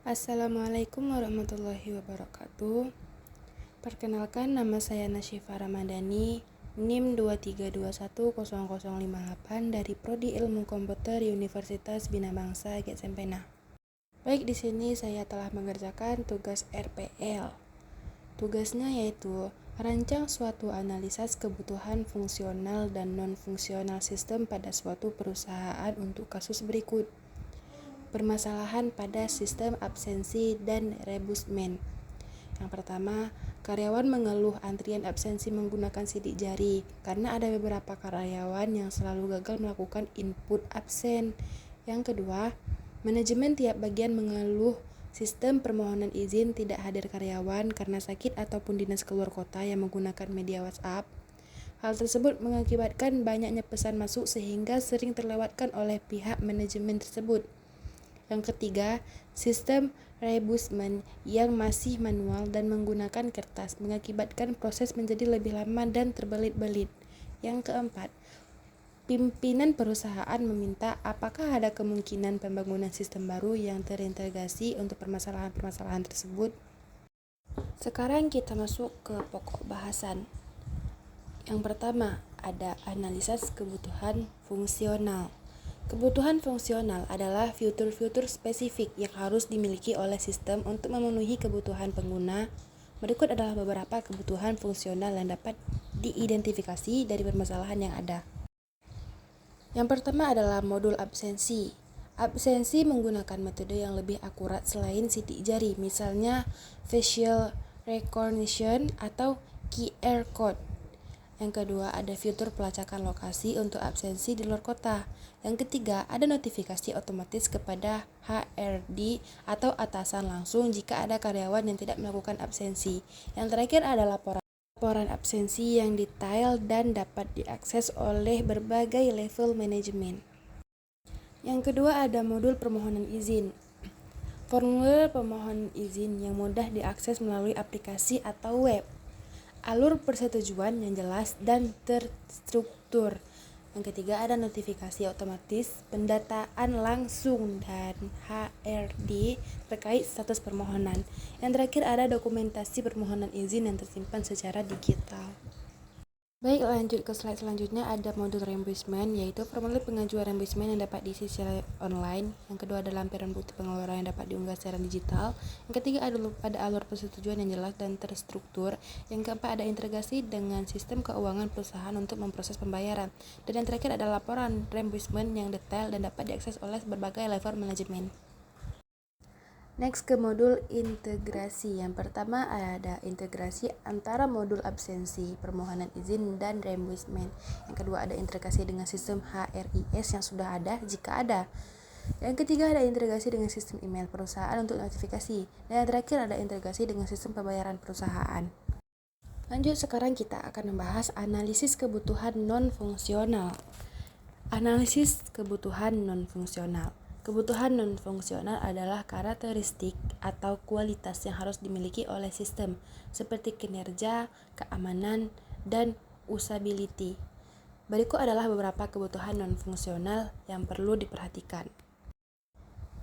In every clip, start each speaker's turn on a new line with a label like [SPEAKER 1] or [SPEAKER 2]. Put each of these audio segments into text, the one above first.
[SPEAKER 1] Assalamualaikum warahmatullahi wabarakatuh. Perkenalkan, nama saya Nasyifa Ramadhani, NIM 23210058 dari Prodi Ilmu Komputer Universitas Bina Bangsa Getsempenah. Baik, di sini saya telah mengerjakan tugas RPL. Tugasnya yaitu rancang suatu analisa kebutuhan fungsional dan non-fungsional sistem pada suatu perusahaan untuk kasus berikut. Permasalahan pada sistem absensi dan rebusmen. Yang pertama, karyawan mengeluh antrian absensi menggunakan sidik jari karena ada beberapa karyawan yang selalu gagal melakukan input absen. Yang kedua, manajemen tiap bagian mengeluh sistem permohonan izin tidak hadir karyawan karena sakit ataupun dinas keluar kota yang menggunakan media WhatsApp. Hal tersebut mengakibatkan banyaknya pesan masuk sehingga sering terlewatkan oleh pihak manajemen tersebut. Yang ketiga, sistem rebusmen yang masih manual dan menggunakan kertas mengakibatkan proses menjadi lebih lama dan terbelit-belit. Yang keempat, pimpinan perusahaan meminta apakah ada kemungkinan pembangunan sistem baru yang terintegrasi untuk permasalahan-permasalahan tersebut. Sekarang kita masuk ke pokok bahasan. Yang pertama, ada analisis kebutuhan fungsional. Kebutuhan fungsional adalah fitur-fitur spesifik yang harus dimiliki oleh sistem untuk memenuhi kebutuhan pengguna. Berikut adalah beberapa kebutuhan fungsional yang dapat diidentifikasi dari permasalahan yang ada. Yang pertama adalah modul absensi. Absensi menggunakan metode yang lebih akurat selain sidik jari, misalnya facial recognition atau QR code. Yang kedua, ada fitur pelacakan lokasi untuk absensi di luar kota. Yang ketiga, ada notifikasi otomatis kepada HRD atau atasan langsung jika ada karyawan yang tidak melakukan absensi. Yang terakhir ada laporan absensi yang detail dan dapat diakses oleh berbagai level manajemen. Yang kedua, ada modul permohonan izin. Formulir permohonan izin yang mudah diakses melalui aplikasi atau web. Alur persetujuan yang jelas dan terstruktur. Yang ketiga, ada notifikasi otomatis, pendataan langsung dan HRD terkait status permohonan. Yang terakhir, ada dokumentasi permohonan izin yang tersimpan secara digital. Baik, lanjut ke slide selanjutnya. Ada modul reimbursement, yaitu formulir pengajuan reimbursement yang dapat diisi secara online. Yang kedua, ada lampiran bukti pengeluaran yang dapat diunggah secara digital. Yang ketiga, ada alur persetujuan yang jelas dan terstruktur. Yang keempat, ada integrasi dengan sistem keuangan perusahaan untuk memproses pembayaran. Dan yang terakhir, ada laporan reimbursement yang detail dan dapat diakses oleh berbagai level manajemen. Next ke modul integrasi. Yang pertama ada integrasi antara modul absensi, permohonan izin, dan reimbursement. Yang kedua ada integrasi dengan sistem HRIS yang sudah ada jika ada. Yang ketiga ada integrasi dengan sistem email perusahaan untuk notifikasi. Dan yang terakhir ada integrasi dengan sistem pembayaran perusahaan. Lanjut, sekarang kita akan membahas analisis kebutuhan non-fungsional. Analisis kebutuhan non-fungsional. Kebutuhan non-fungsional adalah karakteristik atau kualitas yang harus dimiliki oleh sistem, seperti kinerja, keamanan, dan usability. Berikut adalah beberapa kebutuhan non-fungsional yang perlu diperhatikan.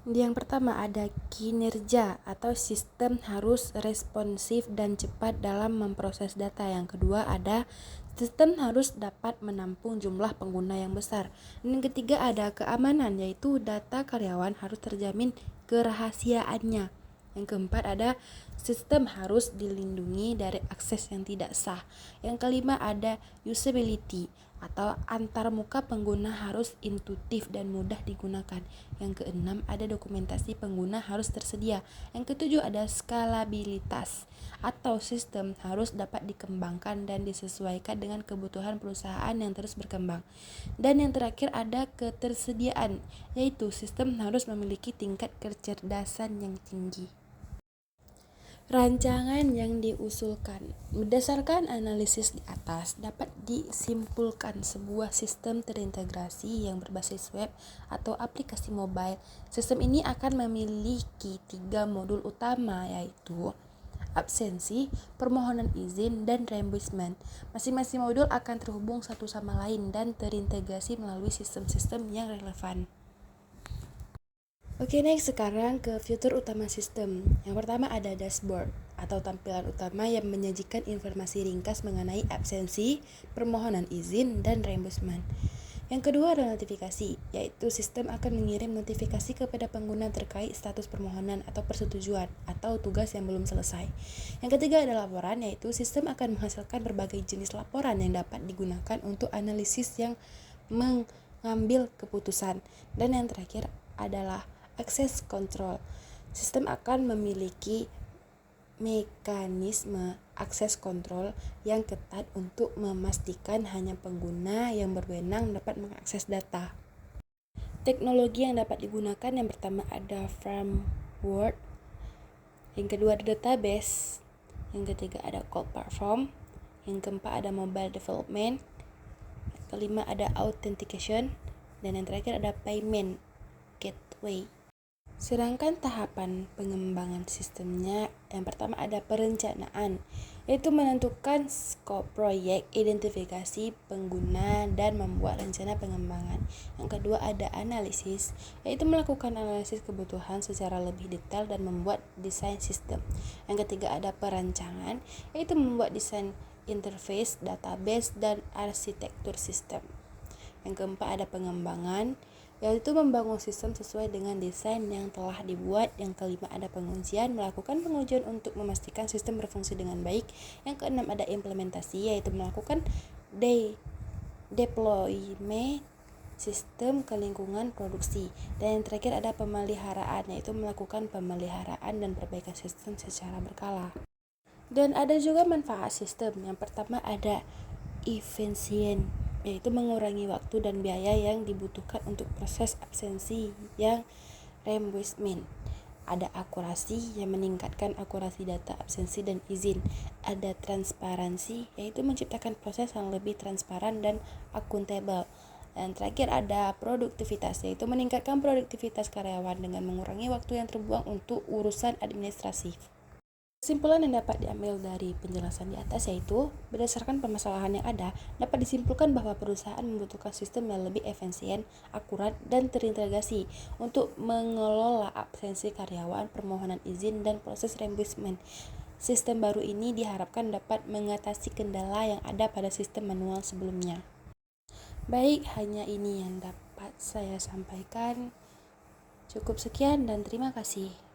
[SPEAKER 1] Yang pertama ada kinerja atau sistem harus responsif dan cepat dalam memproses data. Yang kedua ada sistem harus dapat menampung jumlah pengguna yang besar. Dan yang ketiga ada keamanan, yaitu data karyawan harus terjamin kerahasiaannya. Yang keempat ada sistem harus dilindungi dari akses yang tidak sah. Yang kelima ada usability atau antarmuka pengguna harus intuitif dan mudah digunakan. Yang keenam ada dokumentasi pengguna harus tersedia. Yang ketujuh ada skalabilitas atau sistem harus dapat dikembangkan dan disesuaikan dengan kebutuhan perusahaan yang terus berkembang. Dan yang terakhir ada ketersediaan, yaitu sistem harus memiliki tingkat kecerdasan yang tinggi. Rancangan yang diusulkan. Berdasarkan analisis di atas, dapat disimpulkan sebuah sistem terintegrasi yang berbasis web atau aplikasi mobile. Sistem ini akan memiliki 3 modul utama, yaitu absensi, permohonan izin, dan reimbursement. Masing-masing modul akan terhubung satu sama lain dan terintegrasi melalui sistem-sistem yang relevan. Oke, next sekarang ke fitur utama sistem. Yang pertama ada dashboard atau tampilan utama yang menyajikan informasi ringkas mengenai absensi, permohonan izin, dan reimbursement. Yang kedua ada notifikasi, yaitu sistem akan mengirim notifikasi kepada pengguna terkait status permohonan atau persetujuan atau tugas yang belum selesai. Yang ketiga ada laporan, yaitu sistem akan menghasilkan berbagai jenis laporan yang dapat digunakan untuk analisis yang mengambil keputusan. Dan yang terakhir adalah access control. Sistem akan memiliki mekanisme akses kontrol yang ketat untuk memastikan hanya pengguna yang berwenang dapat mengakses data. Teknologi yang dapat digunakan yang pertama ada framework, yang kedua ada database, yang ketiga ada cloud platform, yang keempat ada mobile development, kelima ada authentication, dan yang terakhir ada payment gateway. Sedangkan tahapan pengembangan sistemnya, yang pertama ada perencanaan, yaitu menentukan skop proyek, identifikasi pengguna, dan membuat rencana pengembangan. Yang kedua ada analisis, yaitu melakukan analisis kebutuhan secara lebih detail dan membuat desain sistem. Yang ketiga ada perancangan, yaitu membuat desain interface, database, dan arsitektur sistem. Yang keempat ada pengembangan, yaitu membangun sistem sesuai dengan desain yang telah dibuat. Yang kelima ada pengujian, melakukan pengujian untuk memastikan sistem berfungsi dengan baik. Yang keenam ada implementasi, yaitu melakukan deployment sistem ke lingkungan produksi. Dan yang terakhir ada pemeliharaan, yaitu melakukan pemeliharaan dan perbaikan sistem secara berkala. Dan ada juga manfaat sistem. Yang pertama ada efisien, yaitu mengurangi waktu dan biaya yang dibutuhkan untuk proses absensi yang reimbursement. Ada akurasi yang meningkatkan akurasi data absensi dan izin. Ada transparansi, yaitu menciptakan proses yang lebih transparan dan akuntabel. Dan terakhir ada produktivitas, yaitu meningkatkan produktivitas karyawan dengan mengurangi waktu yang terbuang untuk urusan administrasi. Kesimpulan yang dapat diambil dari penjelasan di atas yaitu, berdasarkan permasalahan yang ada, dapat disimpulkan bahwa perusahaan membutuhkan sistem yang lebih efisien, akurat, dan terintegrasi untuk mengelola absensi karyawan, permohonan izin, dan proses reimbursement. Sistem baru ini diharapkan dapat mengatasi kendala yang ada pada sistem manual sebelumnya. Baik, hanya ini yang dapat saya sampaikan. Cukup sekian dan terima kasih.